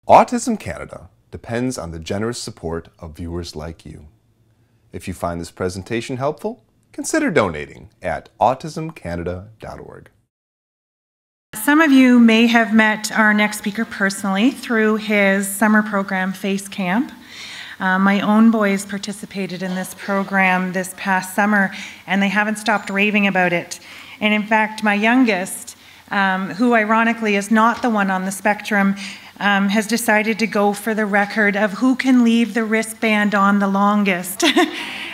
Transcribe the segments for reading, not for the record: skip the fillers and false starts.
Autism Canada depends on the generous support of viewers like you. If you find this presentation helpful, consider donating at autismcanada.org. Some of you may have met our next speaker personally through his summer program, Face Camp. My own boys participated in this program this past summer, and they haven't stopped raving about it. And in fact, my youngest, who ironically is not the one on the spectrum, has decided to go for the record of who can leave the wristband on the longest.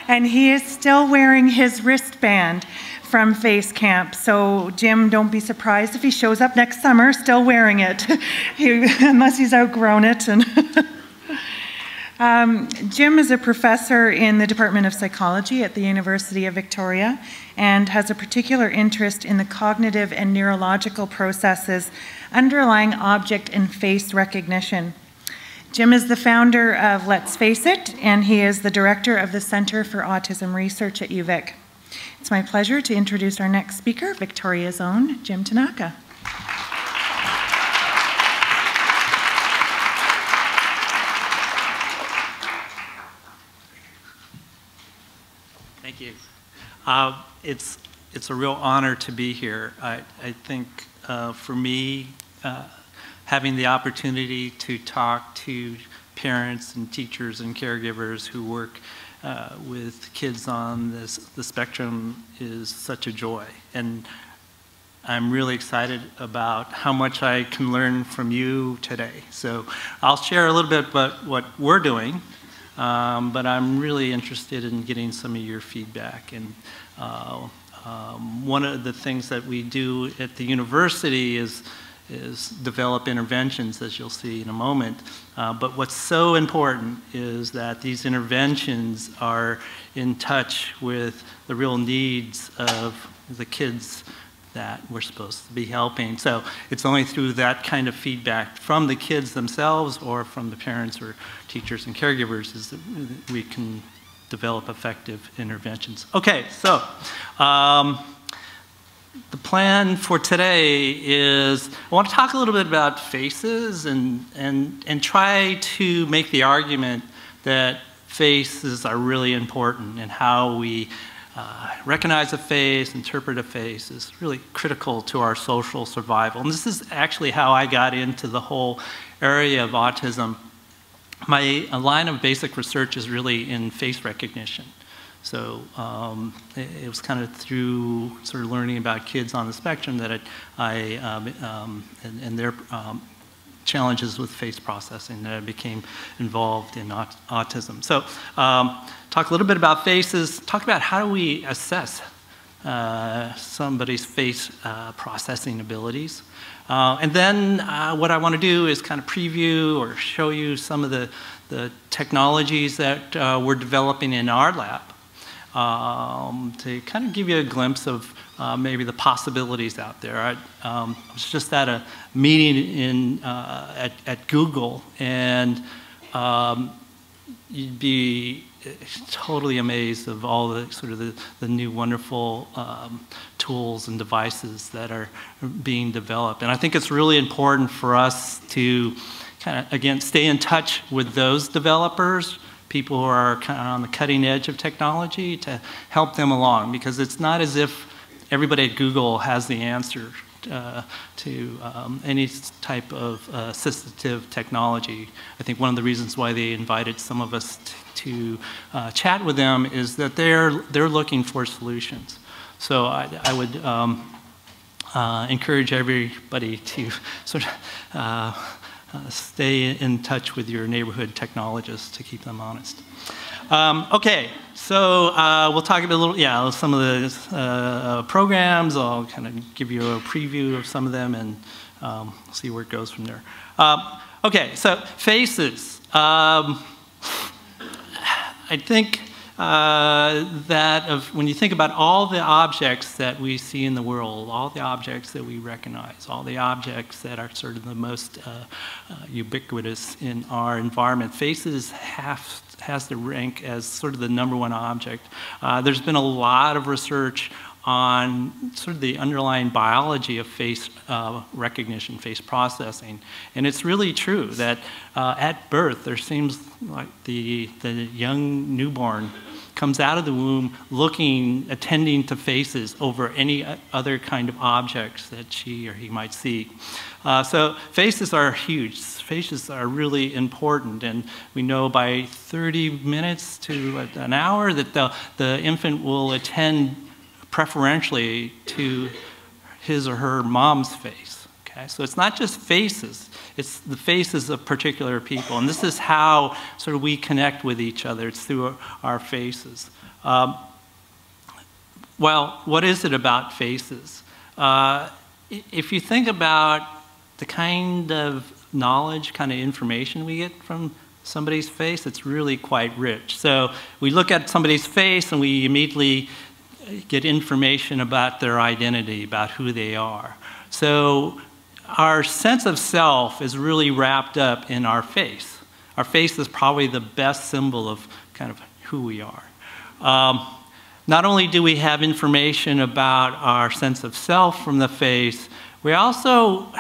And he is still wearing his wristband from Face Camp. So Jim, don't be surprised if he shows up next summer still wearing it, unless he's outgrown it. Jim is a professor in the Department of Psychology at the University of Victoria and has a particular interest in the cognitive and neurological processes underlying object and face recognition. Jim is the founder of Let's Face It, and he is the director of the Center for Autism Research at UVic. It's my pleasure to introduce our next speaker, Victoria's own Jim Tanaka. Thank you. It's a real honor to be here. I think for me, having the opportunity to talk to parents and teachers and caregivers who work with kids on the spectrum is such a joy. And I'm really excited about how much I can learn from you today. So I'll share a little bit about what we're doing, but I'm really interested in getting some of your feedback. And one of the things that we do at the university is develop interventions, as you'll see in a moment. But what's so important is that these interventions are in touch with the real needs of the kids that we're supposed to be helping. So it's only through that kind of feedback from the kids themselves or from the parents or teachers and caregivers is that we can develop effective interventions. Okay, so the plan for today is I want to talk a little bit about faces and try to make the argument that faces are really important and how we recognize a face, interpret a face is really critical to our social survival. And this is actually how I got into the whole area of autism. My line of basic research is really in face recognition. So it was kind of through sort of learning about kids on the spectrum that and their challenges with face processing that I became involved in autism. So talk a little bit about faces, talk about how do we assess somebody's face processing abilities. And then what I want to do is kind of preview or show you some of the technologies that we're developing in our lab to kind of give you a glimpse of maybe the possibilities out there. I was just at a meeting at Google, and you'd be totally amazed of all the sort of the new wonderful tools and devices that are being developed. And I think it's really important for us to kind of, again, stay in touch with those developers, people who are kind of on the cutting edge of technology, to help them along, because it's not as if everybody at Google has the answer to any type of assistive technology. I think one of the reasons why they invited some of us to chat with them is that they're looking for solutions. So I would encourage everybody to sort of stay in touch with your neighborhood technologists to keep them honest. Okay, so we'll talk about a little, some of the programs. I'll kind of give you a preview of some of them and see where it goes from there. Okay, so faces. I think when you think about all the objects that we see in the world, all the objects that we recognize, all the objects that are sort of the most ubiquitous in our environment, faces has to rank as sort of the #1 object. There's been a lot of research on sort of the underlying biology of face recognition, face processing. And it's really true that at birth, there seems like the young newborn comes out of the womb looking, attending to faces over any other kind of objects that she or he might see. So faces are huge. Faces are really important, and we know by 30 minutes to an hour that the infant will attend preferentially to his or her mom's face. Okay? So it's not just faces, it's the faces of particular people, and this is how sort of we connect with each other. It's through our faces. Well, what is it about faces? If you think about the kind of knowledge, kind of information we get from somebody's face, it's really quite rich. So we look at somebody's face and we immediately get information about their identity, about who they are. So our sense of self is really wrapped up in our face. Our face is probably the best symbol of kind of who we are. Not only do we have information about our sense of self from the face, we also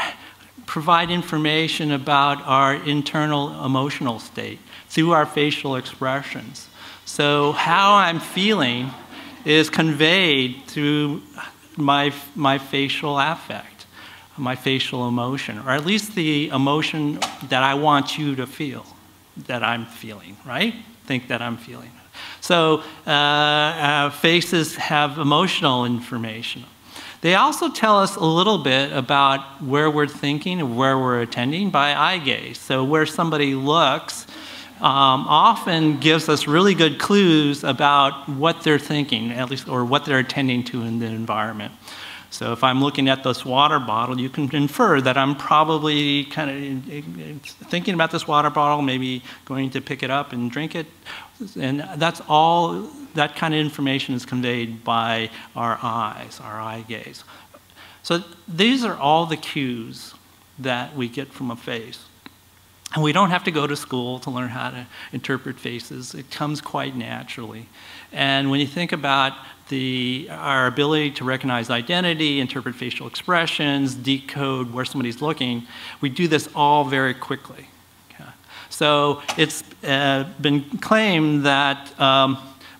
provide information about our internal emotional state through our facial expressions. So how I'm feeling is conveyed through my facial affect, my facial emotion, or at least the emotion that I want you to feel, that I'm feeling, right? Think that I'm feeling. So faces have emotional information. They also tell us a little bit about where we're thinking and where we're attending by eye gaze. So where somebody looks often gives us really good clues about what they're thinking, at least, or what they're attending to in the environment. So if I'm looking at this water bottle, you can infer that I'm probably kind of thinking about this water bottle, maybe going to pick it up and drink it. And that's all, that kind of information is conveyed by our eyes, our eye gaze. So these are all the cues that we get from a face. And we don't have to go to school to learn how to interpret faces. It comes quite naturally. And when you think about our ability to recognize identity, interpret facial expressions, decode where somebody's looking, we do this all very quickly. Okay? So it's been claimed that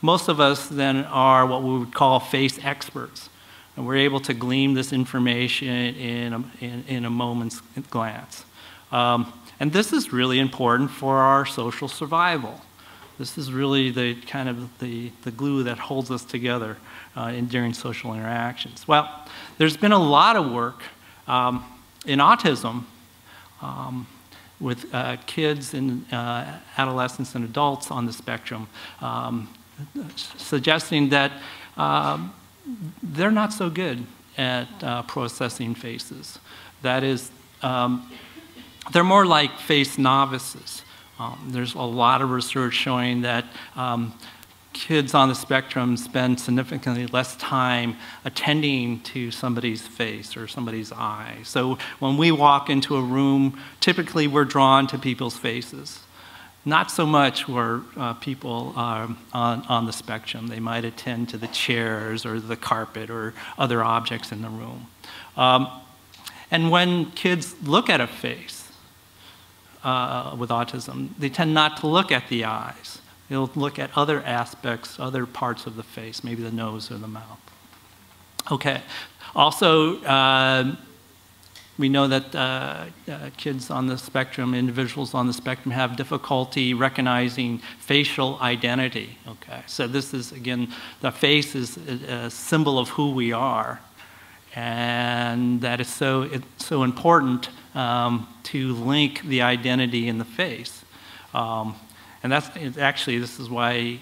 most of us then are what we would call face experts. And we're able to glean this information in a moment's glance. And this is really important for our social survival. This is really the kind of the glue that holds us together during social interactions. Well, there's been a lot of work in autism with kids and adolescents and adults on the spectrum, suggesting that they're not so good at processing faces. That is, they're more like face novices. There's a lot of research showing that kids on the spectrum spend significantly less time attending to somebody's face or somebody's eye. So when we walk into a room, typically we're drawn to people's faces. Not so much where people are on the spectrum. They might attend to the chairs or the carpet or other objects in the room. And when kids look at a face, with autism, they tend not to look at the eyes. They'll look at other aspects, other parts of the face, maybe the nose or the mouth. Okay. Also, we know that kids on the spectrum, individuals on the spectrum, have difficulty recognizing facial identity. Okay. So this is, again, the face is a symbol of who we are. And that is it's so important to link the identity in the face. And actually, this is why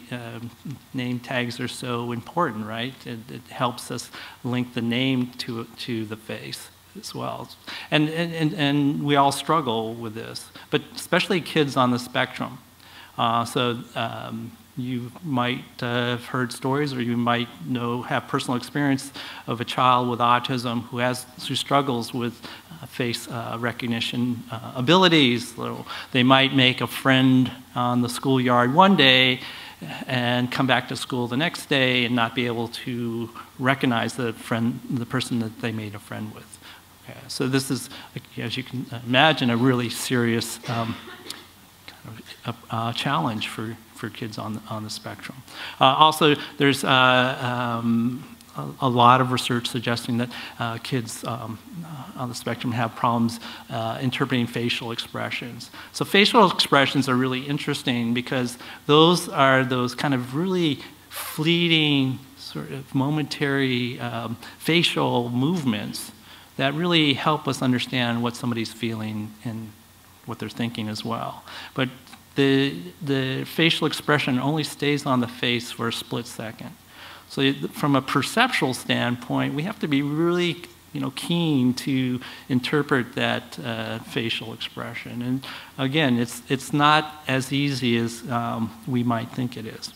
name tags are so important, right? It helps us link the name to the face as well. And we all struggle with this, but especially kids on the spectrum. You might have heard stories, or you might have personal experience of a child with autism who struggles with face recognition abilities. So they might make a friend on the schoolyard one day, and come back to school the next day and not be able to recognize the person that they made a friend with. Okay, so this is, as you can imagine, a really serious challenge for kids on the spectrum. Also, there's a lot of research suggesting that kids on the spectrum have problems interpreting facial expressions. So facial expressions are really interesting because those are those kind of really fleeting, sort of momentary facial movements that really help us understand what somebody's feeling and what they're thinking as well. But the facial expression only stays on the face for a split second. So from a perceptual standpoint, we have to be really, keen to interpret that facial expression. And again, it's not as easy as we might think it is.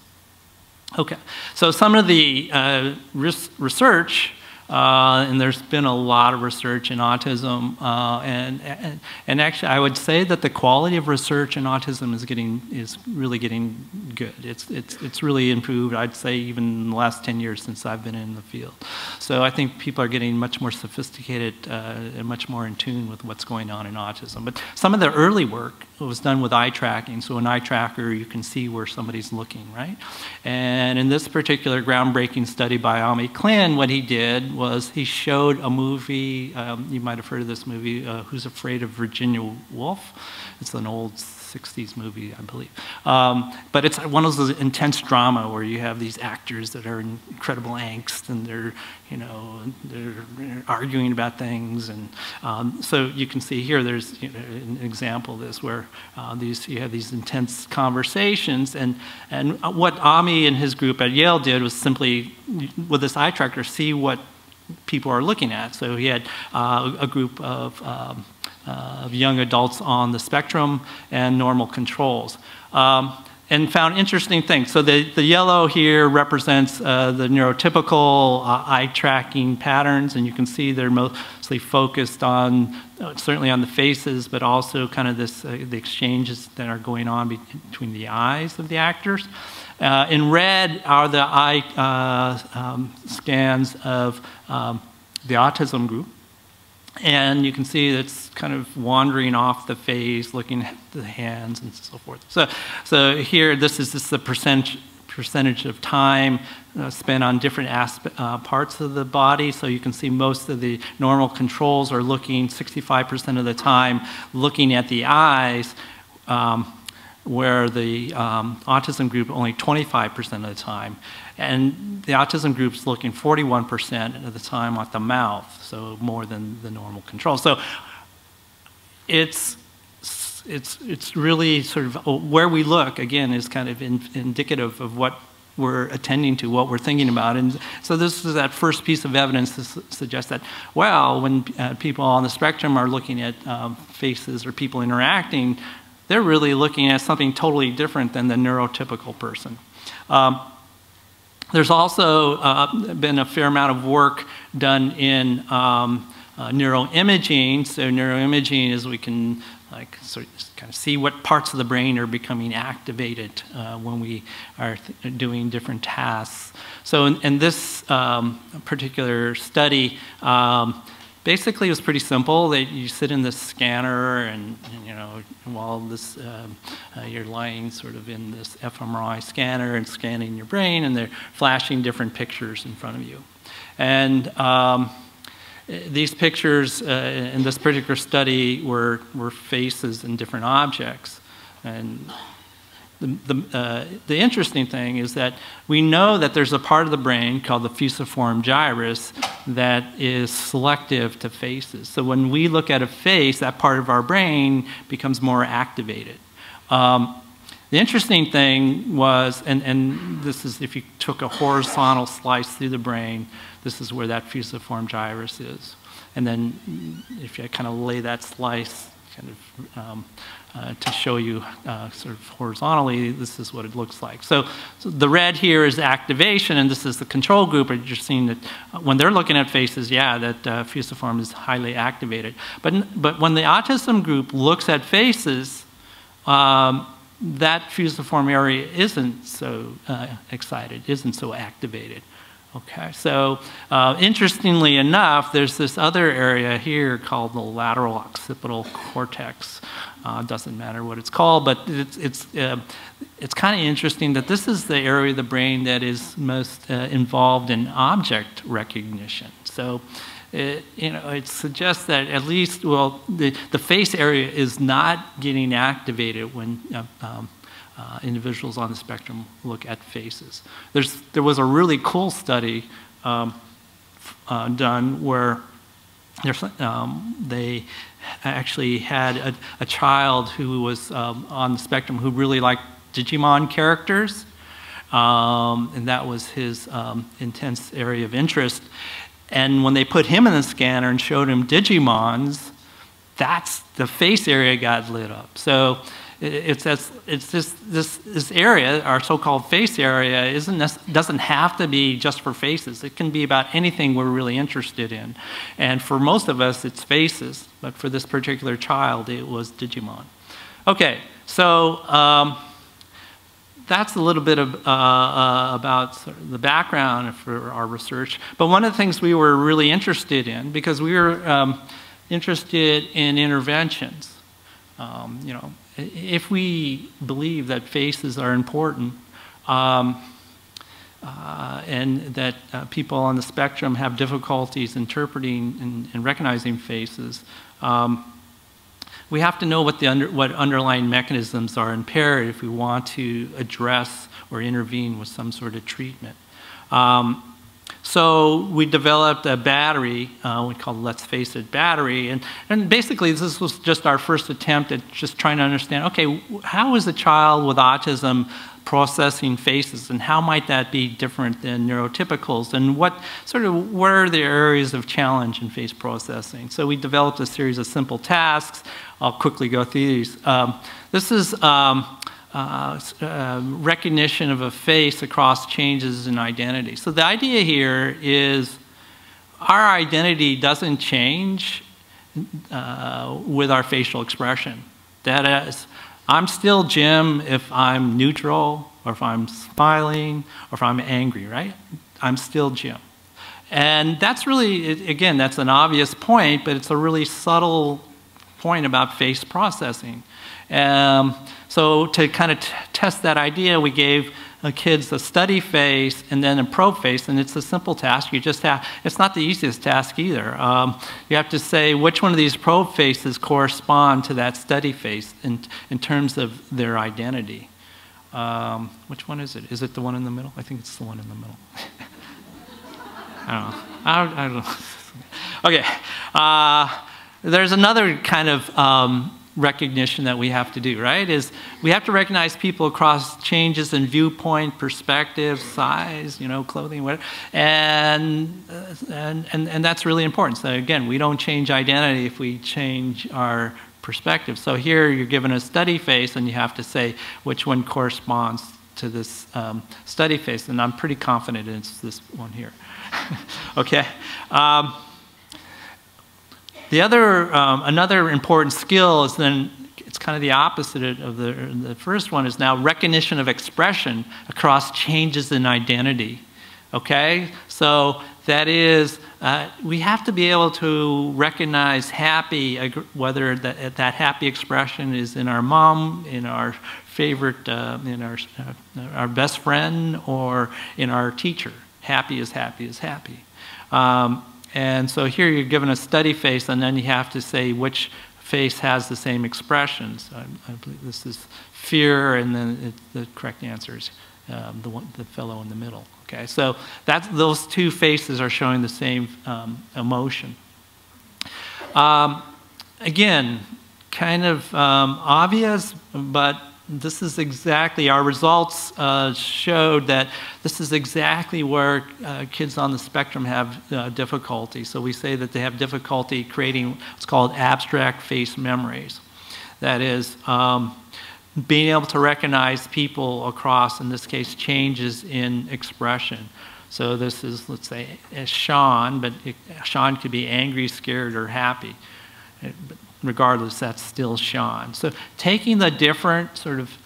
Okay, so some of the research, and there's been a lot of research in autism, and actually I would say that the quality of research in autism is really getting good. It's really improved, I'd say, even in the last 10 years since I've been in the field. So I think people are getting much more sophisticated and much more in tune with what's going on in autism. But some of the early work was done with eye tracking. So an eye tracker, you can see where somebody's looking, right? And in this particular groundbreaking study by Ami Klin, what he did was he showed a movie, you might have heard of this movie, Who's Afraid of Virginia Woolf? It's an old 60s movie, I believe. But it's one of those intense drama where you have these actors that are in incredible angst and they're arguing about things. And so you can see here, there's an example of this where you have these intense conversations. And what Ami and his group at Yale did was simply, with this eye tracker, see what people are looking at. So he had a group of young adults on the spectrum and normal controls, and found interesting things. So the yellow here represents the neurotypical eye tracking patterns, and you can see they're mostly focused on, certainly on the faces, but also kind of the exchanges that are going on between the eyes of the actors. In red are the eye scans of the autism group. And you can see it's kind of wandering off the face, looking at the hands and so forth. So here, this is just the percentage of time spent on different parts of the body. So you can see most of the normal controls are looking 65% of the time, looking at the eyes, where the autism group only 25% of the time. And the autism group's looking 41% of the time at the mouth, so more than the normal control. So it's really sort of where we look, again, is kind of indicative of what we're attending to, what we're thinking about. And so this is that first piece of evidence to suggest that, well, when people on the spectrum are looking at faces or people interacting, they're really looking at something totally different than the neurotypical person. There's also been a fair amount of work done in neuroimaging. So neuroimaging is we can sort of kind of see what parts of the brain are becoming activated when we are doing different tasks. So in this particular study, basically, it was pretty simple. You sit in this scanner, and while this you're lying sort of in this fMRI scanner and scanning your brain, and they're flashing different pictures in front of you. And these pictures in this particular study were faces and different objects. And the interesting thing is that we know that there's a part of the brain called the fusiform gyrus that is selective to faces. So when we look at a face, that part of our brain becomes more activated. The interesting thing was, and this is if you took a horizontal slice through the brain, this is where that fusiform gyrus is. And then if you kind of lay that slice kind of to show you sort of horizontally, this is what it looks like. So the red here is activation, and this is the control group. And you're seeing that when they're looking at faces, yeah, that fusiform is highly activated. But when the autism group looks at faces, that fusiform area isn't so excited, isn't so activated. Okay, so interestingly enough, there's this other area here called the lateral occipital cortex. Doesn't matter what it's called, but it's kind of interesting that this is the area of the brain that is most involved in object recognition. So, it suggests that at least, well, the face area is not getting activated when individuals on the spectrum look at faces. There was a really cool study done where they actually had a child who was on the spectrum who really liked Digimon characters, and that was his intense area of interest. And when they put him in the scanner and showed him Digimons, the face area got lit up. So this area, our so-called face area, doesn't have to be just for faces. It can be about anything we're really interested in. And for most of us, it's faces. But for this particular child, it was Digimon. Okay, so that's a little bit of, about sort of the background for our research. But one of the things we were really interested in, because we were interested in interventions, if we believe that faces are important and that people on the spectrum have difficulties interpreting and recognizing faces, we have to know what underlying mechanisms are impaired if we want to address or intervene with some sort of treatment. So we developed a battery, we call it Let's Face It battery, and basically this was just our first attempt at just trying to understand, okay, how is a child with autism processing faces, and how might that be different than neurotypicals, and what are the areas of challenge in face processing? So we developed a series of simple tasks. I'll quickly go through these. This is recognition of a face across changes in identity. So the idea here is our identity doesn't change with our facial expression. That is, I'm still Jim if I'm neutral, or if I'm smiling, or if I'm angry, right? I'm still Jim. And that's really, again, that's an obvious point, but it's a really subtle point about face processing. So to kind of test that idea, we gave kids a study face and then a probe face, and it's a simple task. You just have, it's not the easiest task either. You have to say which one of these probe faces correspond to that study face in terms of their identity. Which one is it? Is it the one in the middle? I think it's the one in the middle. I don't know. Okay. There's another kind of recognition that we have to do, right? Is we have to recognize people across changes in viewpoint, perspective, size, clothing, whatever, and that's really important. So again, we don't change identity if we change our perspective. So here you're given a study face, and you have to say which one corresponds to this study face, and I'm pretty confident it's this one here. Okay. The other, another important skill is then, it's kind of the opposite of the first one, is now recognition of expression across changes in identity. Okay? So that is, we have to be able to recognize happy, whether that happy expression is in our mom, in our favorite, in our best friend, or in our teacher. Happy is happy is happy. And so here you're given a study face, and then you have to say which face has the same expressions. I believe this is fear, and then the correct answer is the fellow in the middle. Okay, so those two faces are showing the same emotion. Again, kind of obvious, but this is exactly, our results showed that this is exactly where kids on the spectrum have difficulty. So we say that they have difficulty creating what's called abstract face memories. That is, being able to recognize people across, in this case, changes in expression. So this is, let's say, Sean, but Sean could be angry, scared, or happy. Regardless, that's still Sean. So taking the different sort of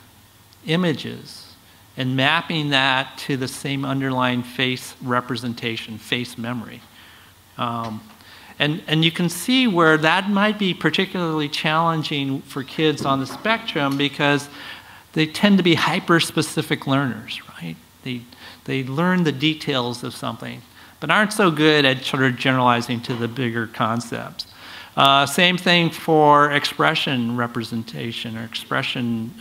images and mapping that to the same underlying face representation, face memory. And you can see where that might be particularly challenging for kids on the spectrum because they tend to be hyper-specific learners, right? They learn the details of something, but aren't so good at sort of generalizing to the bigger concepts. Same thing for expression representation or expression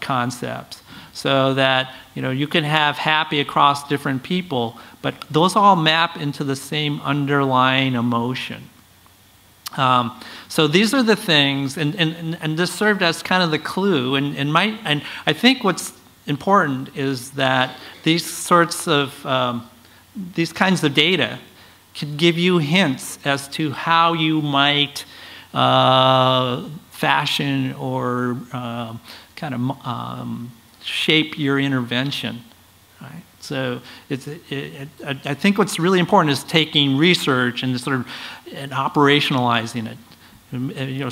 concepts. So that you can have happy across different people, but those all map into the same underlying emotion. So these are the things, and this served as kind of the clue. And I think what's important is that these sorts of these kinds of data can give you hints as to how you might fashion or kind of shape your intervention. Right? So I think what's really important is taking research and sort of operationalizing it,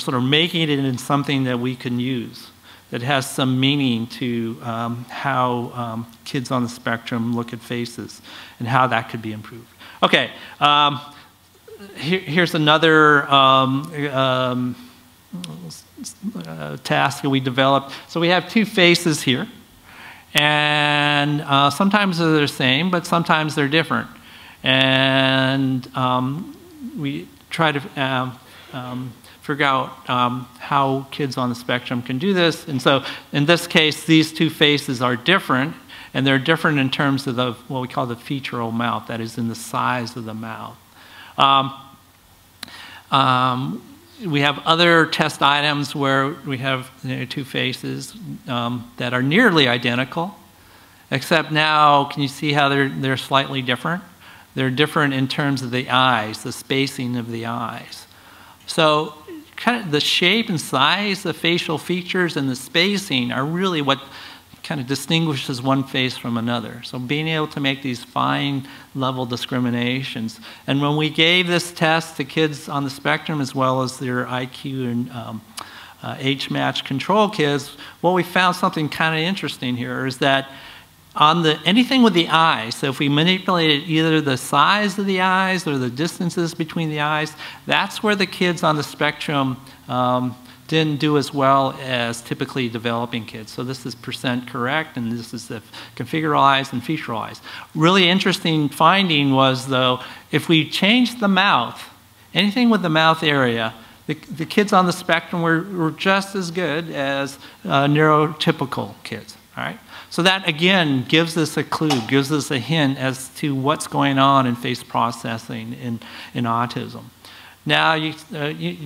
sort of making it into something that we can use, that has some meaning to how kids on the spectrum look at faces and how that could be improved. Okay, here's another task that we developed. So we have two faces here, and sometimes they're the same, but sometimes they're different. And we try to figure out how kids on the spectrum can do this. And so in this case, these two faces are different, and they're different in terms of what we call the featural mouth, that is in the size of the mouth. We have other test items where we have two faces that are nearly identical, except now, can you see how they're slightly different? They're different in terms of the eyes, the spacing of the eyes. So kind of the shape and size, the facial features, and the spacing are really what kind of distinguishes one face from another. So being able to make these fine level discriminations. And when we gave this test to kids on the spectrum as well as their IQ and age-matched control kids, what we found something kind of interesting here is that on anything with the eyes, so if we manipulated either the size of the eyes or the distances between the eyes, that's where the kids on the spectrum didn't do as well as typically developing kids. So this is % correct, and this is the configuralized and featuralized. Really interesting finding was, though, if we changed the mouth, anything with the mouth area, the kids on the spectrum were just as good as neurotypical kids, all right? So that, again, gives us a clue, gives us a hint as to what's going on in face processing in autism. Now you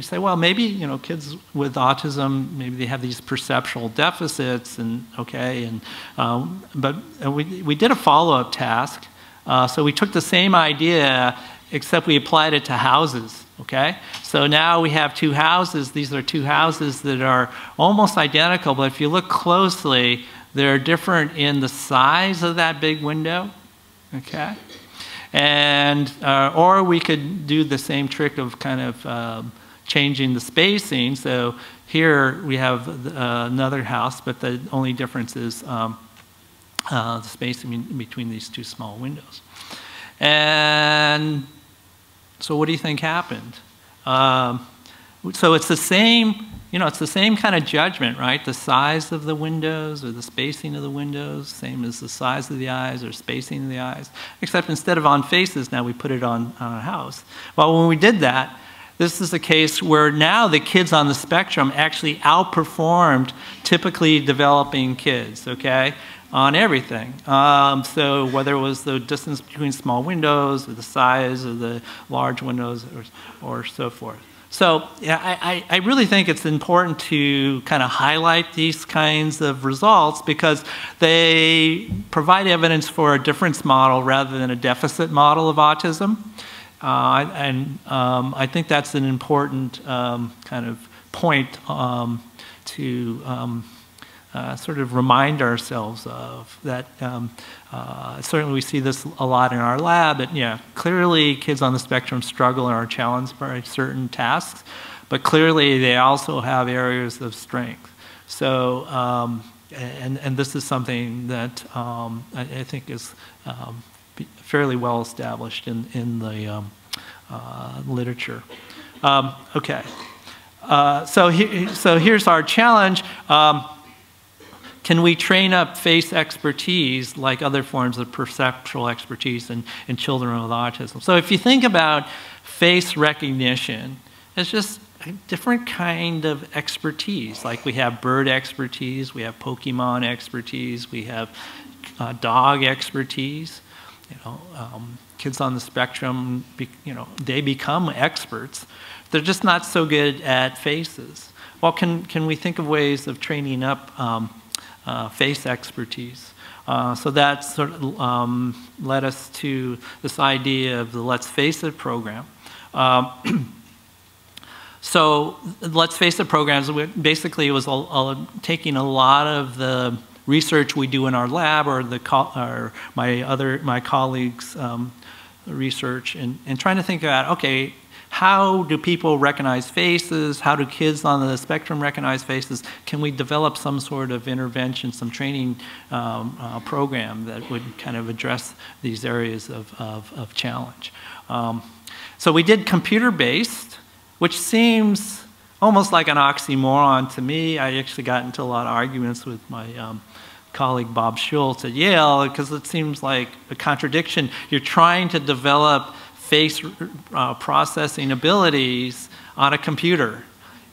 say, well, maybe kids with autism, maybe they have these perceptual deficits, and okay, but we did a follow-up task. So we took the same idea, except we applied it to houses. Okay, so now we have two houses. These are two houses that are almost identical, but if you look closely, they're different in the size of that big window. Okay. And, or we could do the same trick of kind of changing the spacing. So here we have another house, but the only difference is the spacing between these two small windows. And so what do you think happened? So it's the same, it's the same kind of judgment, right? The size of the windows or the spacing of the windows, same as the size of the eyes or spacing of the eyes, except instead of on faces, now we put it on a house. Well, when we did that, this is a case where now the kids on the spectrum actually outperformed typically developing kids, okay, on everything. So whether it was the distance between small windows or the size of the large windows or so forth. So yeah, I really think it's important to kind of highlight these kinds of results because they provide evidence for a difference model rather than a deficit model of autism. I think that's an important kind of point to sort of remind ourselves of that. Certainly we see this a lot in our lab, but yeah, clearly kids on the spectrum struggle and are challenged by certain tasks, but clearly they also have areas of strength. So, and this is something that I think is fairly well established in the literature. Okay, so here's our challenge. Can we train up face expertise like other forms of perceptual expertise in children with autism? So if you think about face recognition, it's just a different kind of expertise. Like we have bird expertise, we have Pokemon expertise, we have dog expertise. You know, kids on the spectrum, they become experts. They're just not so good at faces. Well, can we think of ways of training up face expertise? So that sort of led us to this idea of the Let's Face It program. So Let's Face It programs, basically it was taking a lot of the research we do in our lab or my colleagues' research and trying to think about, okay, how do people recognize faces? How do kids on the spectrum recognize faces? Can we develop some sort of intervention, some training program that would kind of address these areas of challenge? So we did computer-based, which seems almost like an oxymoron to me. I actually got into a lot of arguments with my colleague Bob Schultz at Yale because it seems like a contradiction. You're trying to develop face processing abilities on a computer.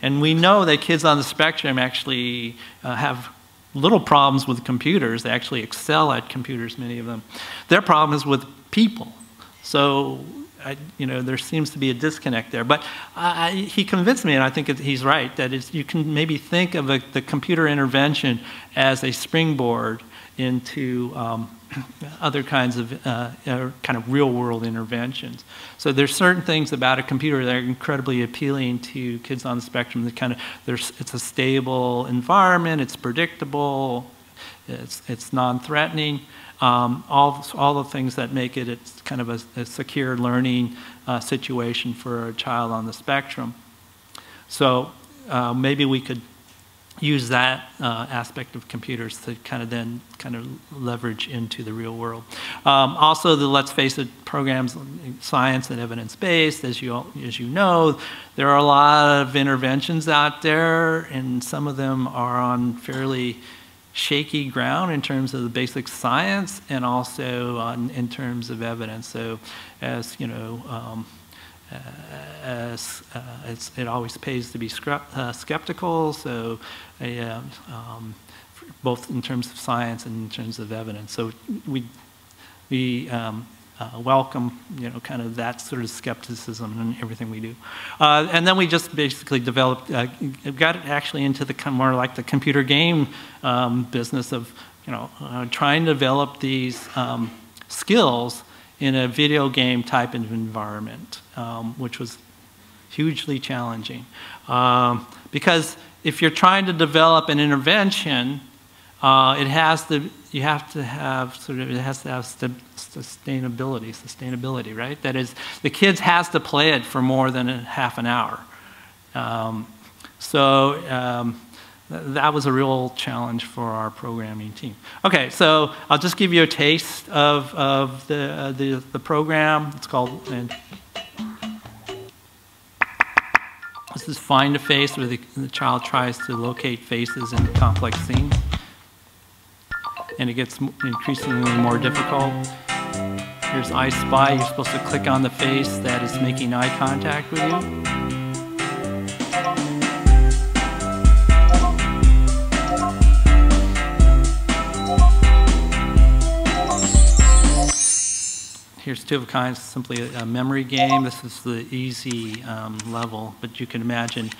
And we know that kids on the spectrum actually have little problems with computers. They actually excel at computers, many of them. Their problem is with people. So, there seems to be a disconnect there. But he convinced me, and I think he's right, that you can maybe think of the computer intervention as a springboard into other kinds of kind of real-world interventions. So there's certain things about a computer that are incredibly appealing to kids on the spectrum. That it's a stable environment, it's predictable, it's non-threatening. All the things that make it's kind of a secure learning situation for a child on the spectrum. So maybe we could use that aspect of computers to kind of leverage into the real world. Also, the Let's Face It programs, science and evidence-based, as you know, there are a lot of interventions out there, and some of them are on fairly shaky ground in terms of the basic science and also in terms of evidence. So, as you know, it always pays to be skeptical, so both in terms of science and in terms of evidence. So we welcome, kind of that sort of skepticism in everything we do. And then we just basically developed, got it actually into the more like the computer game business of, trying to develop these skills in a video game type of environment, which was hugely challenging. Because if you're trying to develop an intervention, it has to have sustainability, right? That is, the kids has to play it for more than half an hour. That was a real challenge for our programming team. Okay, so I'll just give you a taste of the program. It's called, this is Find a Face, where the child tries to locate faces in complex scenes. And it gets increasingly more difficult. Here's I Spy. You're supposed to click on the face that is making eye contact with you. Here's two of a kind, simply a memory game. This is the easy level, but you can imagine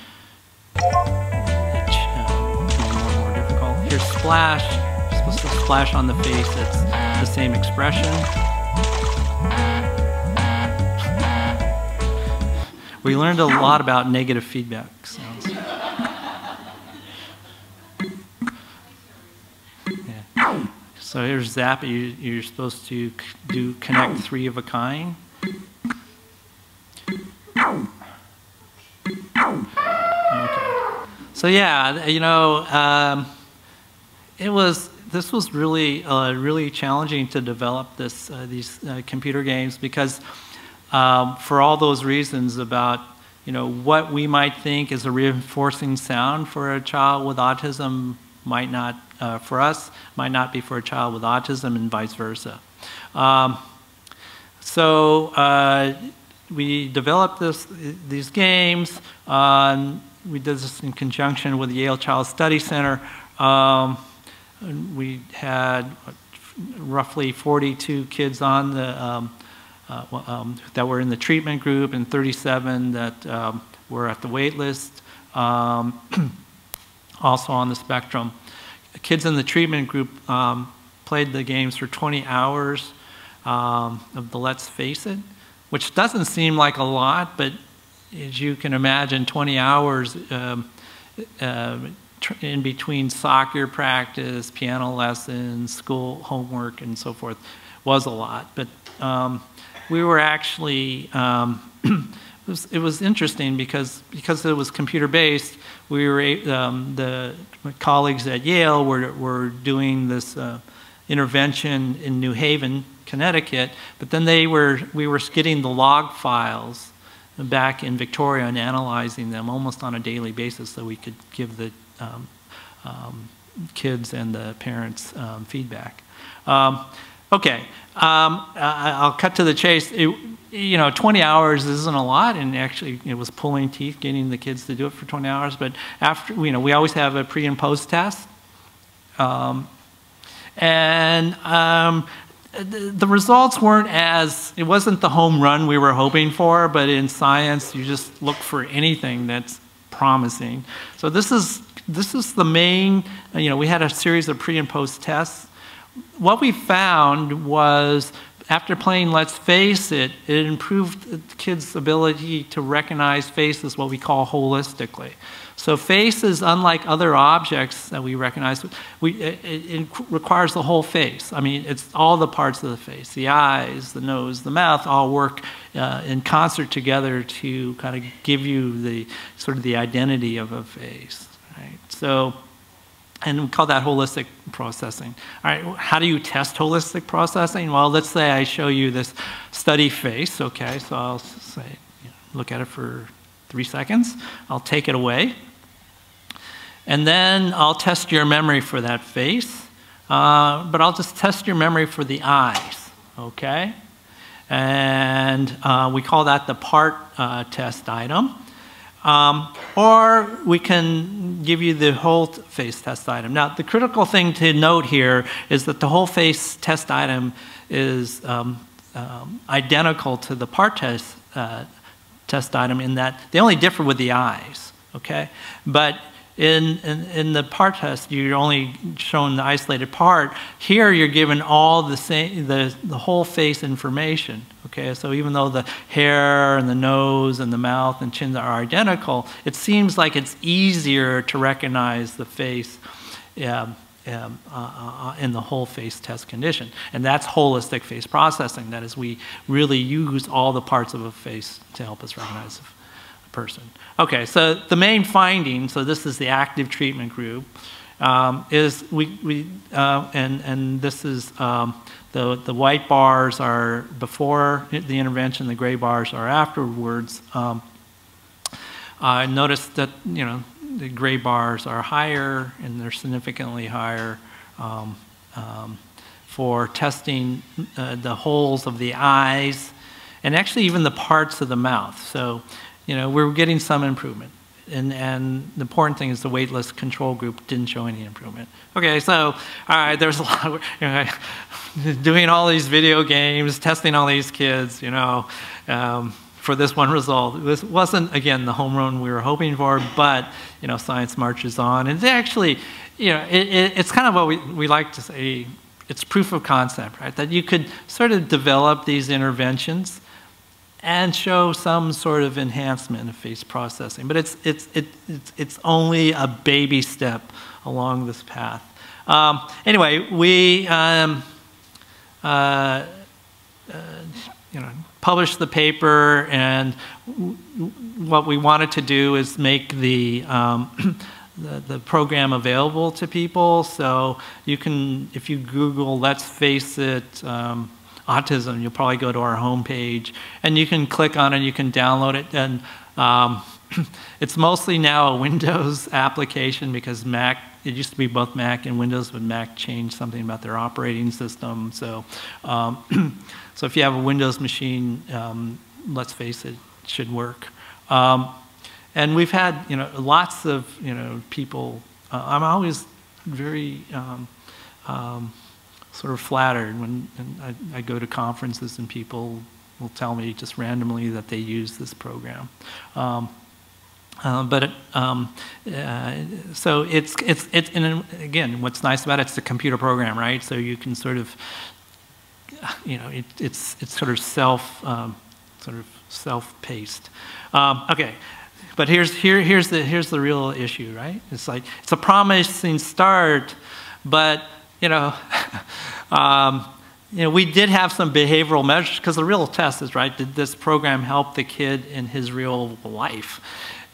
it more difficult. Here's Splash. You're supposed to splash on the face that's the same expression. We learned a lot about negative feedback sounds. Yeah. So here's Zap. You're supposed to connect 3 of a kind. Okay. So yeah, you know, this was really really challenging to develop these computer games because for all those reasons about, you know, what we might think is a reinforcing sound for a child with autism might not, for us, might not be for a child with autism, and vice versa. So we developed these games. We did this in conjunction with the Yale Child Study Center. We had roughly 42 kids on the that were in the treatment group, and 37 that were at the wait list, also on the spectrum. The kids in the treatment group played the games for 20 hours of the Let's Face It, which doesn't seem like a lot, but as you can imagine, 20 hours in between soccer practice, piano lessons, school homework, and so forth was a lot. But we were actually, it was interesting because it was computer-based. We were, the colleagues at Yale were doing this intervention in New Haven, Connecticut, but then we were getting the log files back in Victoria and analyzing them almost on a daily basis so we could give the kids and the parents feedback. Okay, I'll cut to the chase. You know, 20 hours isn't a lot, and actually it was pulling teeth getting the kids to do it for 20 hours, but after, you know, we always have a pre and post test. The results weren't it wasn't the home run we were hoping for, but in science, you just look for anything that's promising. So this is the main, you know, we had a series of pre and post tests. What we found was, after playing Let's Face It, it improved the kids' ability to recognize faces, what we call holistically. So faces, unlike other objects that we recognize, it requires the whole face. I mean, it's all the parts of the face, the eyes, the nose, the mouth, all work in concert together to kind of give you the sort of the identity of a face, right? So, and we call that holistic processing. All right, how do you test holistic processing? Well, let's say I show you this study face, okay? So I'll say, you know, look at it for 3 seconds. I'll take it away. And then I'll test your memory for that face, but I'll just test your memory for the eyes, okay? And we call that the part test item. Or we can give you the whole face test item. Now, the critical thing to note here is that the whole face test item is identical to the part test item in that they only differ with the eyes, okay? But in the part test, you're only shown the isolated part. Here, you're given all the same, the whole face information. Okay, so even though the hair and the nose and the mouth and chin are identical, it seems like it's easier to recognize the face in the whole face test condition. And that's holistic face processing. That is, we really use all the parts of a face to help us recognize a person. Okay, so the main finding, so this is the active treatment group, is and this is the white bars are before the intervention, the gray bars are afterwards. I noticed that, you know, the gray bars are higher, and they're significantly higher for testing the holes of the eyes, and actually even the parts of the mouth. So, you know, we're getting some improvement. And the important thing is the waitlist control group didn't show any improvement. Okay, so, all right, there's a lot of, you know, doing all these video games, testing all these kids, you know, for this one result. This wasn't, again, the home run we were hoping for, but, you know, science marches on. And actually, you know, it's kind of what we like to say, it's proof of concept, right? That you could sort of develop these interventions and show some sort of enhancement of face processing. But it's only a baby step along this path. Anyway, we you know, published the paper, and what we wanted to do is make the the program available to people. So you can, if you Google "Let's Face It" autism, you'll probably go to our homepage, and you can click on it, you can download it, and it's mostly now a Windows application because Mac, it used to be both Mac and Windows, but Mac changed something about their operating system. So, so if you have a Windows machine, let's face it, it should work. And we've had, lots of, people. I'm always very sort of flattered when I go to conferences and people will tell me just randomly that they use this program. So it's and again, what's nice about it's a computer program, right? So you can sort of, it's sort of self-paced. Okay, but here's the real issue, right? It's like it's a promising start, but we did have some behavioral measures because the real test is, right, did this program help the kid in his real life?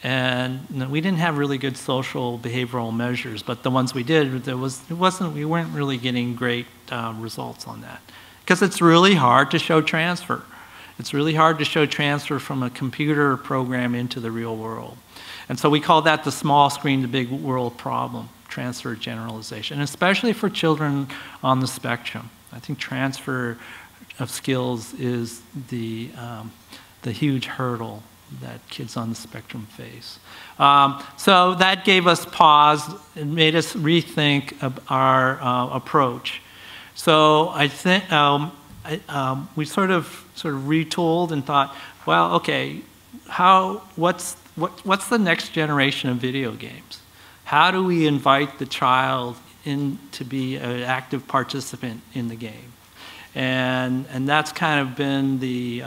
And we didn't have really good social behavioral measures, but the ones we did, we weren't really getting great results on that. Because it's really hard to show transfer. It's really hard to show transfer from a computer program into the real world. And so we call that the small screen to big world problem, transfer generalization, especially for children on the spectrum. I think transfer of skills is the huge hurdle that kids on the spectrum face. So that gave us pause and made us rethink our approach. So I think we sort of retooled and thought, well, okay, what's the next generation of video games? How do we invite the child in to be an active participant in the game? And that's kind of been the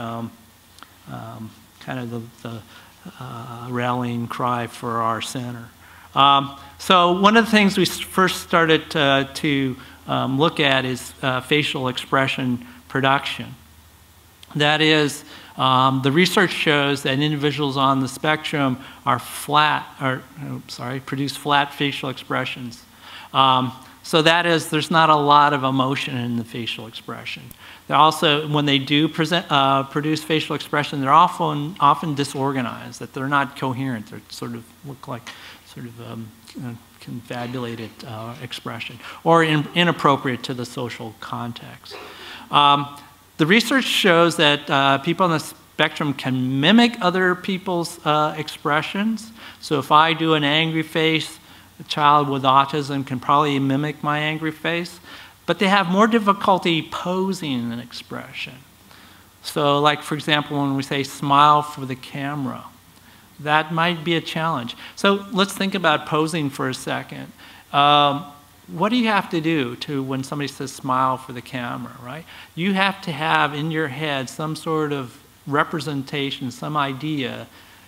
rallying cry for our center. So one of the things we first started to look at is facial expression production. That is, the research shows that individuals on the spectrum are produce flat facial expressions. So that is, there's not a lot of emotion in the facial expression. They also, when they do produce facial expression, they're often disorganized, that they're not coherent. They sort of look like confabulated expression, or inappropriate to the social context. The research shows that people on the spectrum can mimic other people's expressions. So if I do an angry face, a child with autism can probably mimic my angry face, but they have more difficulty posing an expression. So like, for example, when we say smile for the camera, that might be a challenge. So let's think about posing for a second. What do you have to do when somebody says smile for the camera, right? You have to have in your head some sort of representation, some idea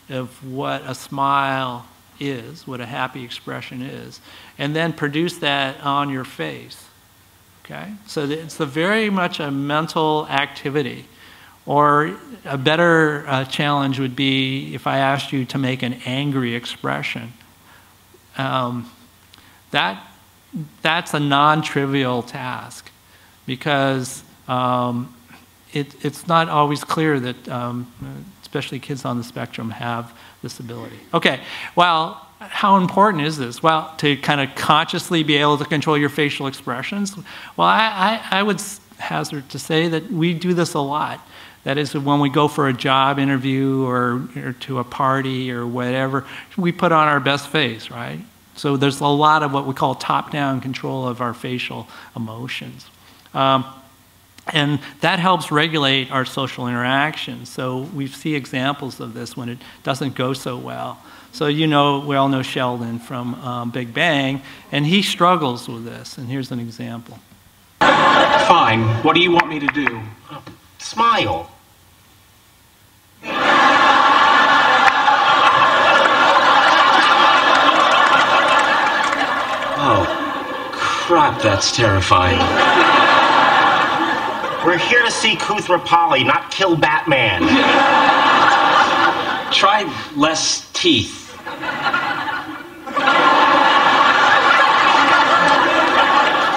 of what a smile is, what a happy expression is, and then produce that on your face, okay? So it's very much a mental activity. Or a better challenge would be if I asked you to make an angry expression. That's a non-trivial task because it's not always clear that especially kids on the spectrum have this ability. Okay, well, how important is this? Well, to kind of consciously be able to control your facial expressions, well, I would hazard to say that we do this a lot. That is, when we go for a job interview or to a party or whatever, we put on our best face, right? So there's a lot of what we call top-down control of our facial emotions. And that helps regulate our social interactions. So we see examples of this when it doesn't go so well. So we all know Sheldon from Big Bang, and he struggles with this. And here's an example. Fine. What do you want me to do? Smile. Oh, crap, that's terrifying. We're here to see Kuthrapali, not kill Batman. Try less teeth.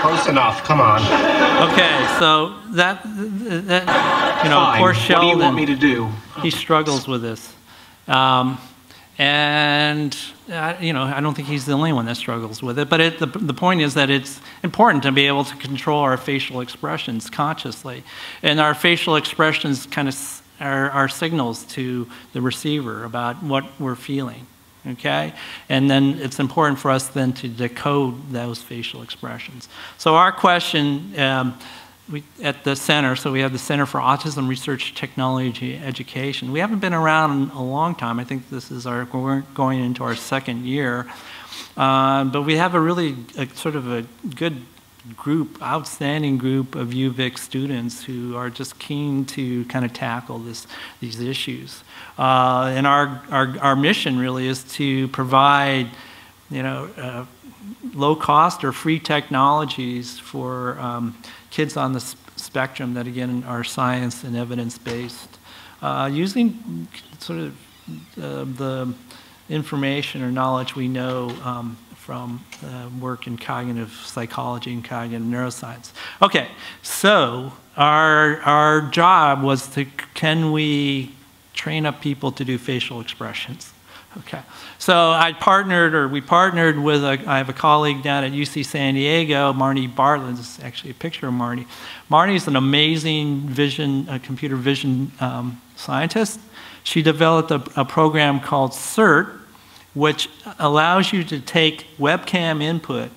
Close enough. Come on. Okay, so that you know, Fine. poor Sheldon. What do you want me to do? He struggles with this, and you know, I don't think he's the only one that struggles with it. But the point is that it's important to be able to control our facial expressions consciously, and our facial expressions kind of are signals to the receiver about what we're feeling. Okay, and then it's important for us then to decode those facial expressions. So our question at the center, so we have the Center for Autism Research Technology Education. We haven't been around a long time. I think this is we're going into our second year, but we have a really sort of a good group, outstanding group of UVic students who are just keen to kind of tackle these issues. And our mission really is to provide, you know, low cost or free technologies for kids on the spectrum that again are science and evidence based, using sort of the information or knowledge we know from work in cognitive psychology and cognitive neuroscience. Okay, so our job was to, can we train up people to do facial expressions? Okay, so we partnered with, I have a colleague down at UC San Diego, Marnie Bartlett. This is actually a picture of Marnie. Marnie's an amazing computer vision scientist. She developed a program called CERT, which allows you to take webcam input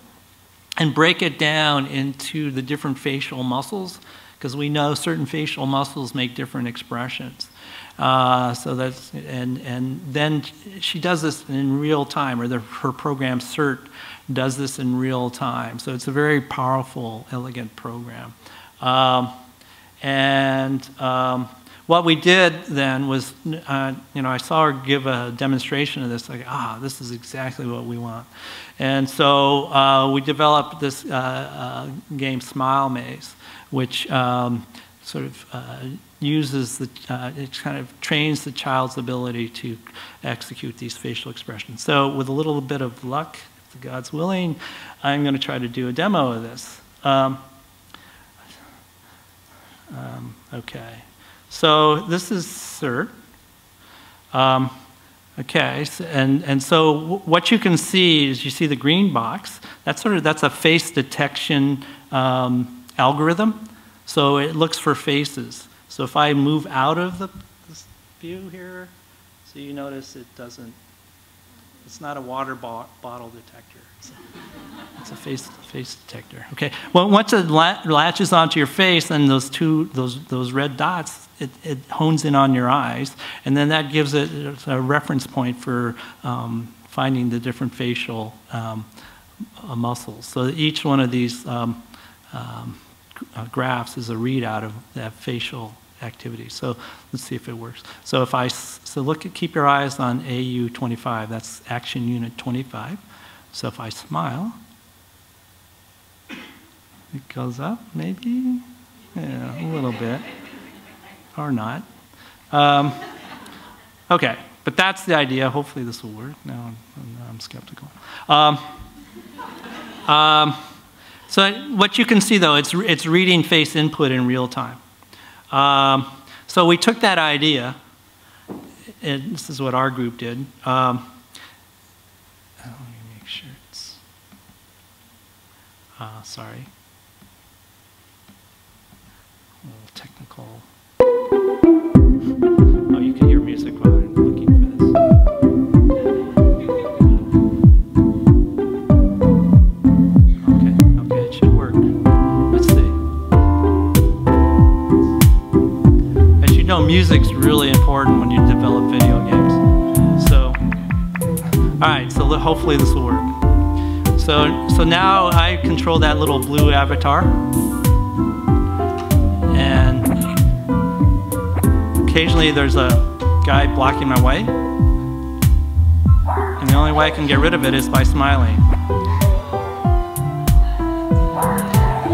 and break it down into the different facial muscles, because we know certain facial muscles make different expressions. So that's, and then she does this in real time, or her program CERT does this in real time. So it's a very powerful, elegant program. What we did then was, you know, I saw her give a demonstration of this, like, this is exactly what we want. And so we developed this game, Smile Maze, which sort of uses it kind of trains the child's ability to execute these facial expressions. So with a little bit of luck, if God's willing, I'm going to try to do a demo of this. Okay. So this is CERT. Okay, and so what you can see is, you see the green box. That's a face detection algorithm. So it looks for faces. So if I move out of this view here, so you notice it doesn't. It's not a water bottle detector. It's a face detector. Okay. Well, once it latches onto your face, then those red dots, it hones in on your eyes, and then that gives it a reference point for finding the different facial muscles. So each one of these graphs is a readout of that facial activity. So let's see if it works. So if keep your eyes on AU 25. That's Action Unit 25. So if I smile, it goes up, maybe, yeah, a little bit, or not. Okay, but that's the idea. Hopefully this will work. Now I'm skeptical. So what you can see, though, it's reading face input in real time. So we took that idea, and this is what our group did. Let me make sure it's, sorry, a little technical. Oh, you can hear music while I'm looking for this. Okay, it should work. Let's see. As you know, music's really important when you develop video games. So, all right, so hopefully this will work. So now I control that little blue avatar. And occasionally there's a guy blocking my way. And the only way I can get rid of it is by smiling.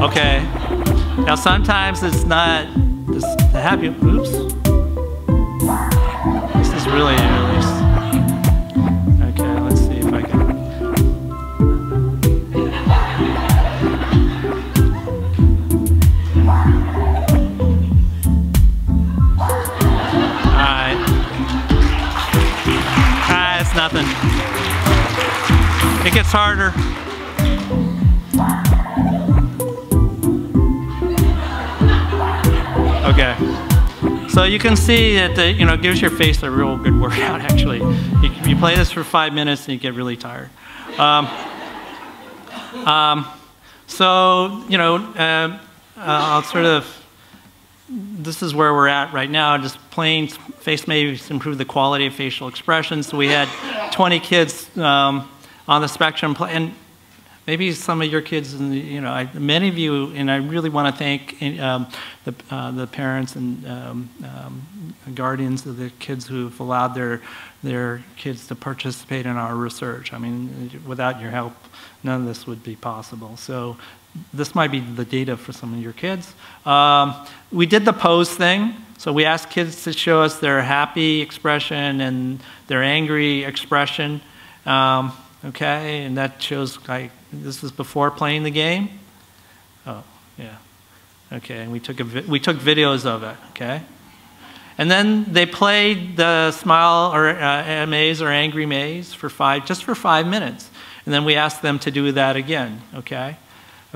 Okay. Now sometimes it's not just the happy, oops. This is really, okay, let's see if I can. harder. Okay. So you can see that it gives your face a real good workout, actually. You play this for 5 minutes and you get really tired. I'll sort of, this is where we're at right now, just playing face maze to improve the quality of facial expression. So we had 20 kids on the spectrum, and maybe some of your kids, many of you, and I really want to thank the parents and guardians of the kids who've allowed their kids to participate in our research. I mean, without your help, none of this would be possible. So this might be the data for some of your kids. We did the pose thing. So we asked kids to show us their happy expression and their angry expression. Okay, and that shows, this is before playing the game. Oh, yeah. Okay, and we took videos of it, okay? And then they played the smile or maze or angry maze for just for 5 minutes. And then we asked them to do that again, okay?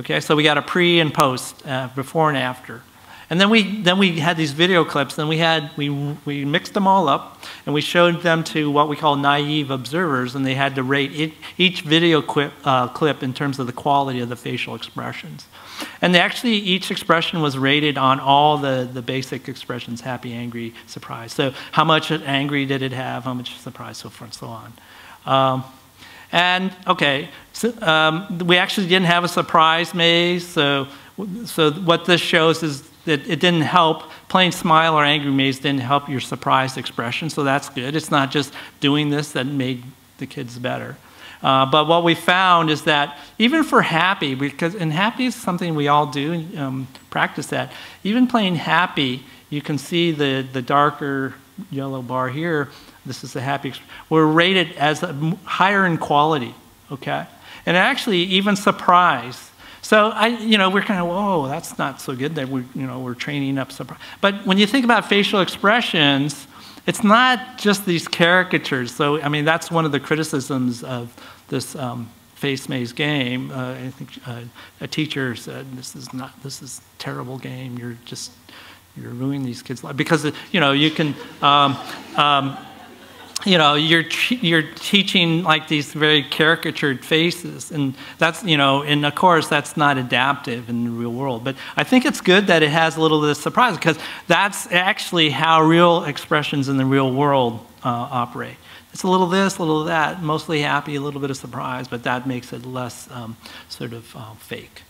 Okay, so we got a pre and post, before and after. And then we had these video clips, and we mixed them all up, and we showed them to what we call naive observers, and they had to rate each video clip in terms of the quality of the facial expressions. And actually, each expression was rated on all the basic expressions: happy, angry, surprised. So how much angry did it have, how much surprise, so forth and so on. We actually didn't have a surprise maze, so what this shows is that it didn't help, playing smile or angry maze didn't help your surprised expression, so that's good. It's not just doing this that made the kids better. But what we found is that even for happy, and happy is something we all do, practice that, even playing happy, you can see the darker yellow bar here, this is the happy, we're rated as higher in quality, okay? And actually even surprise. So we're kind of, whoa, that's not so good that we're training up surprise. But when you think about facial expressions, it's not just these caricatures. So I mean, that's one of the criticisms of this face maze game. I think a teacher said, "This is a terrible game. You're ruining these kids' lives," because you can. You're teaching like these very caricatured faces, and that's, and of course that's not adaptive in the real world. But I think it's good that it has a little bit of surprise, because that's actually how real expressions in the real world operate. It's a little this, a little that, mostly happy, a little bit of surprise, but that makes it less fake.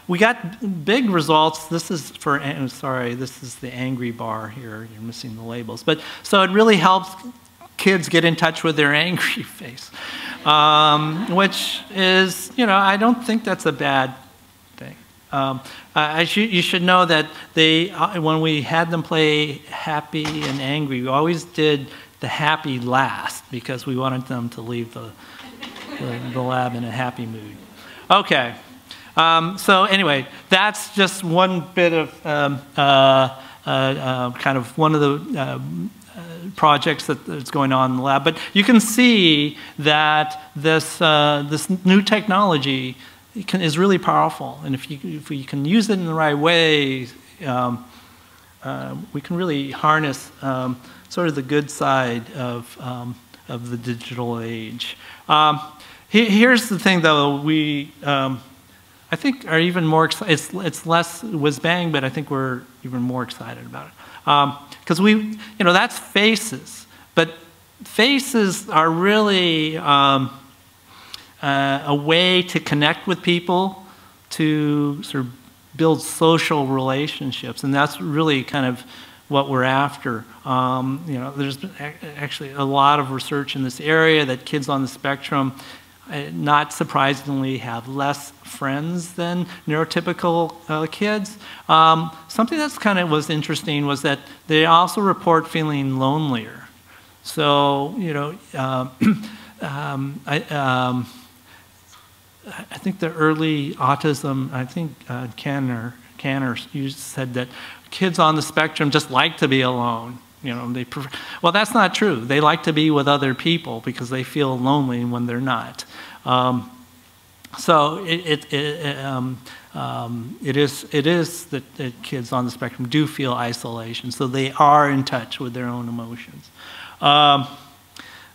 We got big results. This is this is the angry bar here. You're missing the labels. But so it really helps kids get in touch with their angry face, which is, I don't think that's a bad thing. You should know that when we had them play happy and angry, we always did the happy last, because we wanted them to leave the lab in a happy mood. Okay. So anyway, that's just one bit of kind of one of the projects that's going on in the lab. But you can see that this new technology is really powerful, and if we can use it in the right way, we can really harness sort of the good side of the digital age. Here's the thing, though. I think are even more excited. It's less whiz-bang, but I think we're even more excited about it. Because that's faces. But faces are really a way to connect with people, to sort of build social relationships. And that's really kind of what we're after. There's been actually a lot of research in this area that kids on the spectrum, not surprisingly, have less friends than neurotypical kids. Something that's kind of was interesting was that they also report feeling lonelier. So, I think the early autism, I think Canner said that kids on the spectrum just like to be alone. You know, they prefer, well, that's not true. They like to be with other people because they feel lonely when they're not. So it is that kids on the spectrum do feel isolation, so they are in touch with their own emotions.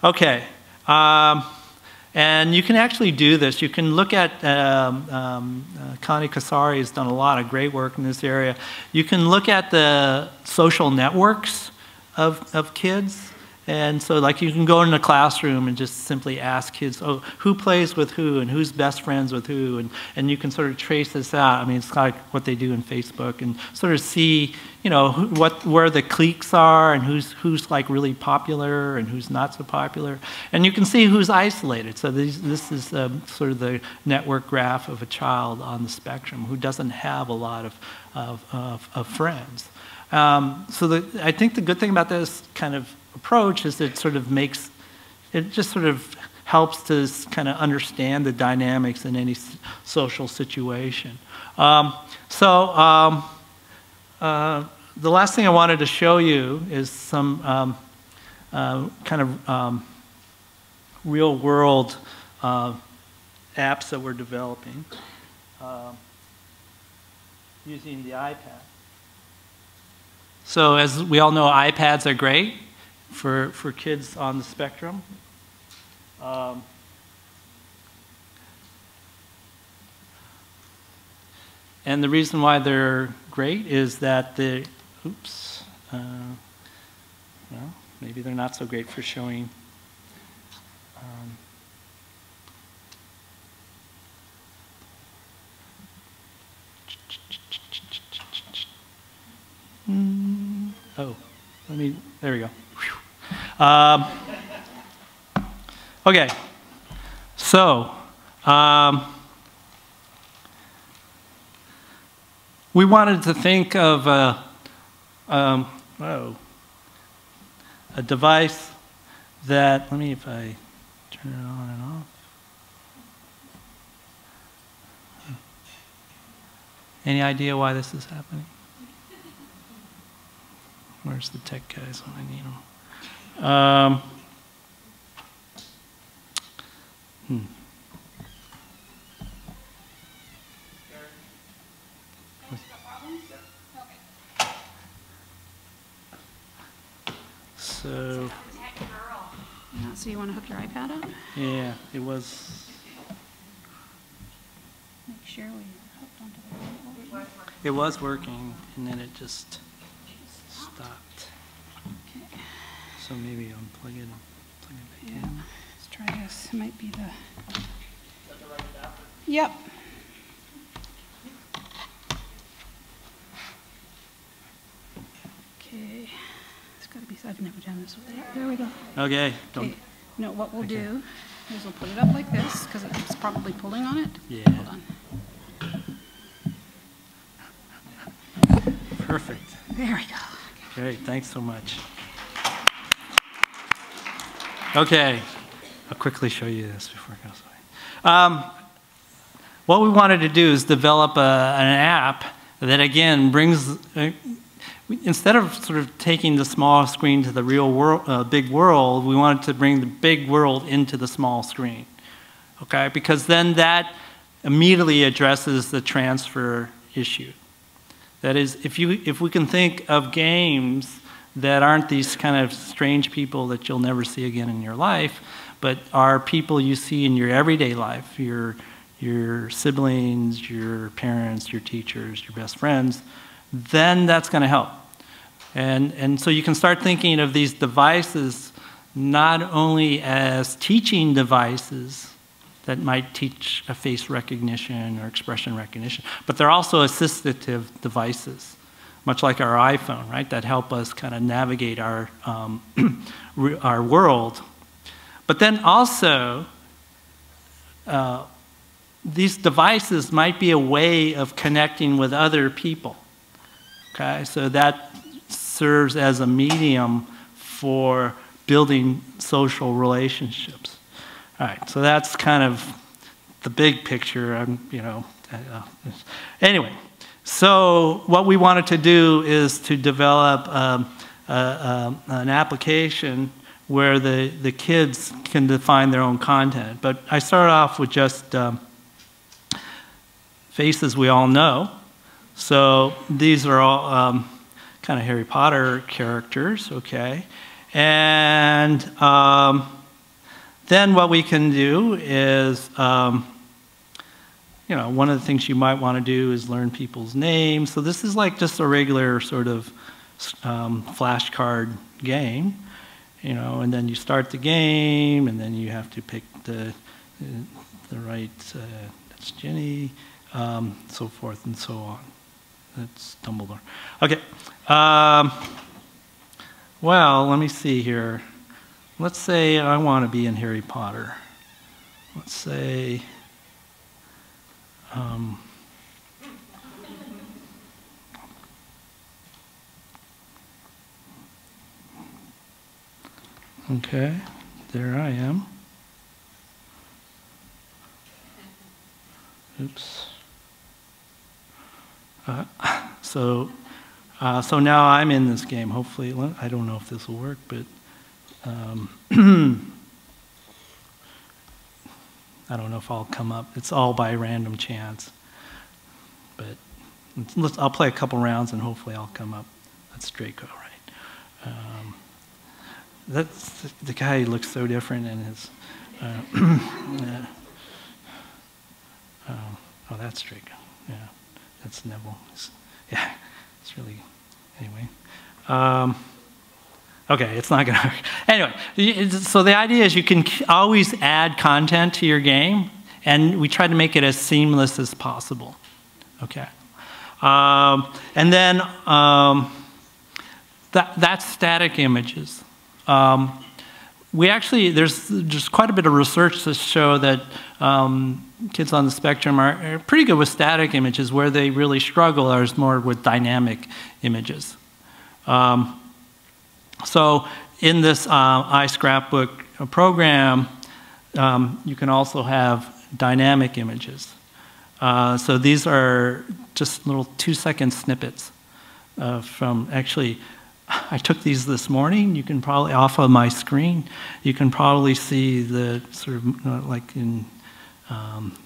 Okay, and you can actually do this. You can look at, Connie Kasari has done a lot of great work in this area. You can look at the social networks of kids. And so, like, you can go in the classroom and just simply ask kids, oh, who plays with who and who's best friends with who, and you can sort of trace this out. I mean, it's like what they do in Facebook, and sort of see, you know, where the cliques are and who's like really popular and who's not so popular, and you can see who's isolated. So this is sort of the network graph of a child on the spectrum who doesn't have a lot of friends. So I think the good thing about this kind of approach is it sort of makes, it just sort of helps to kind of understand the dynamics in any social situation. The last thing I wanted to show you is some kind of real world apps that we're developing using the iPad. So as we all know, iPads are great for kids on the spectrum. And the reason why they're great is that the, oops, well, maybe they're not so great for showing. Oh, there we go. Okay, so we wanted to think of a device that, let me, if I turn it on and off. Any idea why this is happening? Where's the tech guys when I need them? So you want to hook your iPad up? Yeah, it was. Make sure we hooked onto the right. It was working, and then it just stopped. Okay. So maybe unplug it and plug it back in. Let's try this. It might be the. Is that the right adapter? Yep. Okay. It's got to be. I've never done this with it. There we go. Okay. Okay. No, what we'll do is we'll put it up like this because it's probably pulling on it. Yeah. Hold on. Perfect. There we go. Great, thanks so much. Okay, I'll quickly show you this before it goes away. What we wanted to do is develop an app that, again, brings, instead of sort of taking the small screen to the real world, big world, we wanted to bring the big world into the small screen, okay? Because then that immediately addresses the transfer issue. That is, if we can think of games that aren't these kind of strange people that you'll never see again in your life, but are people you see in your everyday life, your siblings, your parents, your teachers, your best friends, then that's going to help. And so you can start thinking of these devices not only as teaching devices that might teach a face recognition or expression recognition, but they're also assistive devices, much like our iPhone, right, that help us kind of navigate our world. But then also, these devices might be a way of connecting with other people, okay? So that serves as a medium for building social relationships. All right, so that's kind of the big picture, Anyway, so what we wanted to do is to develop an application where the kids can define their own content. But I started off with just faces we all know. So these are all kind of Harry Potter characters, okay? And then what we can do is, you know, one of the things you might want to do is learn people's names. So this is like just a regular sort of flashcard game, you know, and then you start the game, and then you have to pick the right, that's Ginny, so forth and so on. That's Dumbledore. Okay. Well, let me see here. Let's say I want to be in Harry Potter. Let's say, okay, there I am. Oops. So now I'm in this game. Hopefully, I don't know if this will work, but I don't know if I'll come up. It's all by random chance. But I'll play a couple rounds and hopefully I'll come up. That's Draco, right? That's the guy who looks so different in his. Oh, that's Draco. Yeah, that's Neville. Yeah, it's really. Anyway. Okay, it's not going to work. Anyway, so the idea is you can always add content to your game, and we try to make it as seamless as possible. Okay. And then that's static images. We actually, there's quite a bit of research to show that kids on the spectrum are pretty good with static images. Where they really struggle is more with dynamic images. So in this iScrapbook program, you can also have dynamic images. So these are just little 2-second snippets from, actually, I took these this morning. You can probably, off of my screen, you can probably see the sort of, like in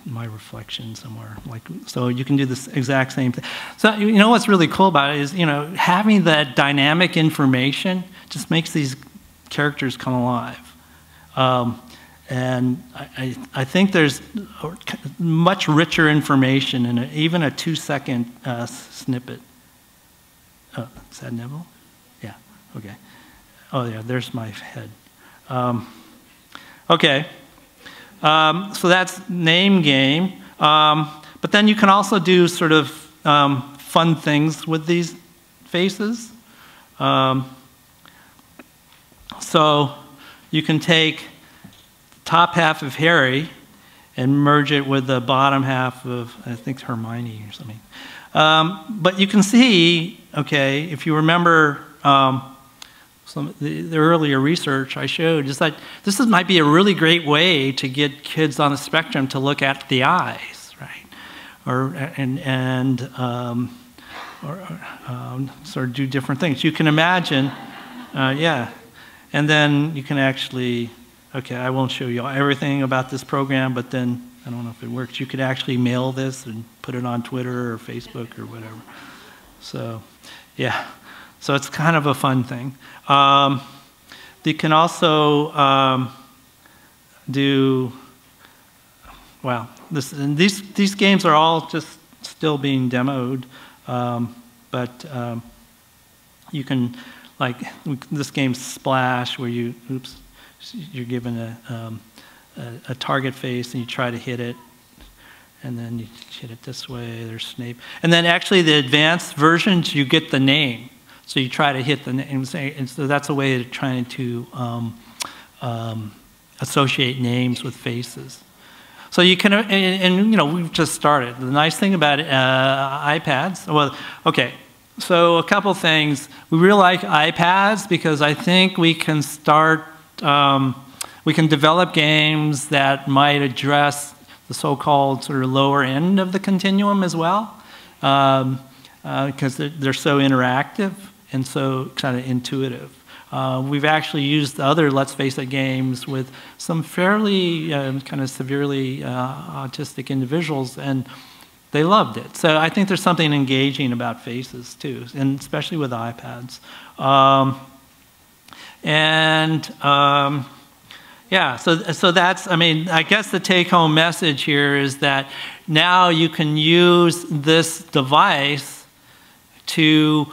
my reflection somewhere. Like, so you can do this exact same thing. So you know what's really cool about it is, you know, having that dynamic information just makes these characters come alive. And I think there's much richer information in even a 2-second snippet. Oh, is that Neville? Yeah, okay. Oh yeah, there's my head. Okay. So that's name game. But then you can also do sort of fun things with these faces. So you can take the top half of Harry and merge it with the bottom half of, I think, Hermione or something. But you can see, okay, if you remember some of the earlier research I showed, is that this might be a really great way to get kids on the spectrum to look at the eyes, right? Or sort of do different things. You can imagine, yeah, and then you can actually, okay, I won't show you everything about this program, but then I don't know if it works. You could actually mail this and put it on Twitter or Facebook or whatever. So, yeah. So it's kind of a fun thing. You can also do, well, these games are all just still being demoed, but you can, like this game Splash, where you, oops, you're given a target face and you try to hit it, and then you hit it this way. There's Snape, and then actually the advanced versions you get the name. So you try to hit the name, and so that's a way of trying to associate names with faces. So you can, and you know, we've just started. The nice thing about iPads, well, okay, so a couple things. We really like iPads because I think we can start, we can develop games that might address the so-called sort of lower end of the continuum as well, because they're so interactive. and so kind of intuitive. We've actually used other Let's Face It games with some fairly kind of severely autistic individuals, and they loved it. So I think there's something engaging about faces too, and especially with iPads. Yeah, so that's, I mean, I guess the take-home message here is that now you can use this device to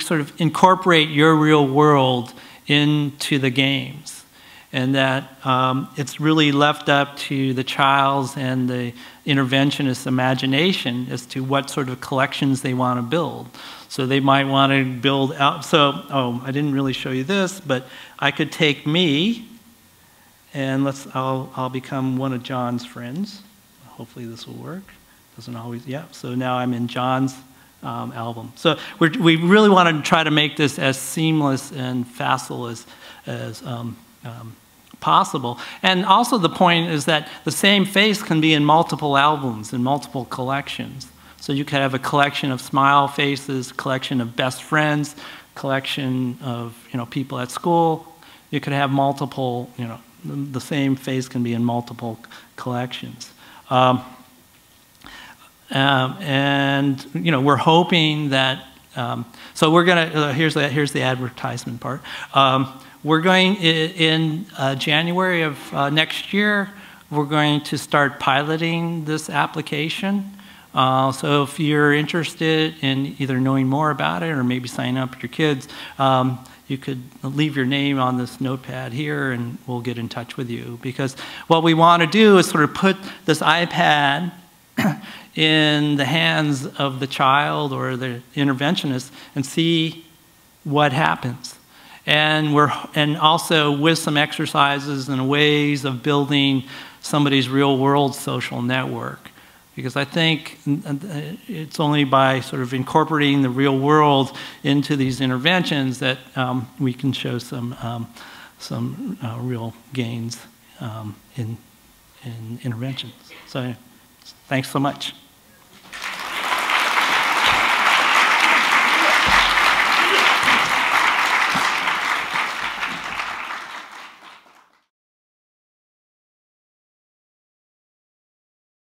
sort of incorporate your real world into the games, and that it's really left up to the child's and the interventionist's imagination as to what sort of collections they want to build. So they might want to build out, so, oh, I didn't really show you this, but I could take me, and I'll become one of John's friends. Hopefully this will work. Doesn't always, yeah, so now I'm in John's album. So we really want to try to make this as seamless and facile as possible. And also the point is that the same face can be in multiple albums, in multiple collections. So you could have a collection of smile faces, collection of best friends, collection of people at school. You could have multiple, the same face can be in multiple collections. And we're hoping that, so we're gonna, here's the advertisement part. We're going, in January of next year, we're going to start piloting this application. So if you're interested in either knowing more about it or maybe signing up with your kids, you could leave your name on this notepad here and we'll get in touch with you. Because what we want to do is sort of put this iPad in the hands of the child or the interventionist and see what happens. And also with some exercises and ways of building somebody's real world social network. Because I think it's only by sort of incorporating the real world into these interventions that we can show some real gains in interventions. So thanks so much.